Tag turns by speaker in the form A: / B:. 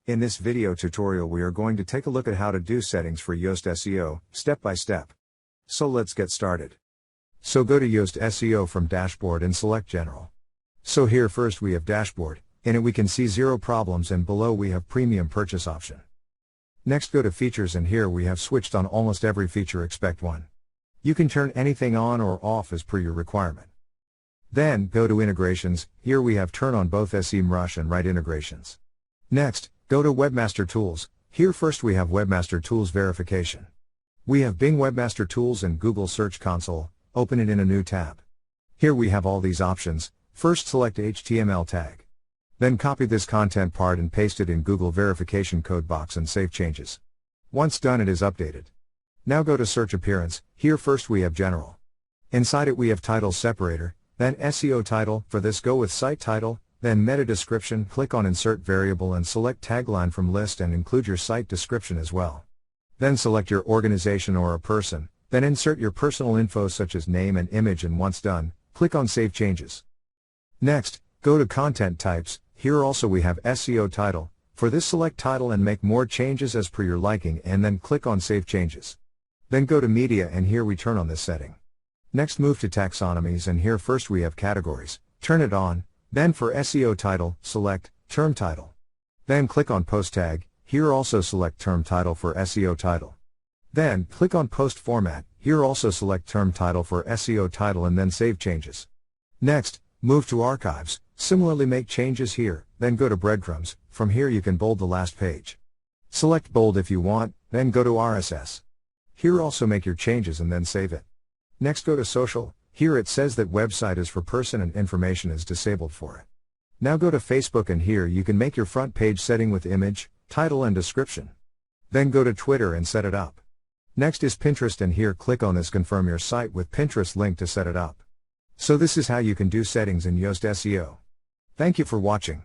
A: In this video tutorial we are going to take a look at how to do settings for Yoast SEO, step by step. So let's get started. So go to Yoast SEO from Dashboard and select General. So here first we have Dashboard, in it we can see 0 problems and below we have Premium Purchase option. Next go to Features and here we have switched on almost every feature except one. You can turn anything on or off as per your requirement. Then, go to Integrations, here we have turn on both SEMrush and Write integrations. Next, go to Webmaster Tools, here first we have Webmaster Tools Verification. We have Bing Webmaster Tools and Google Search Console, open it in a new tab. Here we have all these options, first select HTML tag. Then copy this content part and paste it in Google Verification code box and save changes. Once done it is updated. Now go to Search Appearance, here first we have General. Inside it we have Title Separator, then SEO Title, for this go with Site Title, then Meta Description, click on Insert Variable and select Tagline from List and include your site description as well. Then select your organization or a person, then insert your personal info such as name and image and once done, click on Save Changes. Next, go to Content Types, here also we have SEO Title, for this select Title and make more changes as per your liking and then click on Save Changes. Then go to Media and here we turn on this setting. Next move to Taxonomies and here first we have Categories, turn it on, then for SEO Title, select Term Title. Then click on Post Tag, here also select Term Title for SEO Title. Then click on Post Format, here also select Term Title for SEO Title and then Save Changes. Next, move to Archives, similarly make changes here, then go to Breadcrumbs, from here you can bold the last page. Select Bold if you want, then go to RSS. Here also make your changes and then save it. Next go to Social, here it says that website is for person and information is disabled for it. Now go to Facebook and here you can make your front page setting with image, title and description. Then go to Twitter and set it up. Next is Pinterest and here click on this confirm your site with Pinterest link to set it up. So this is how you can do settings in Yoast SEO. Thank you for watching.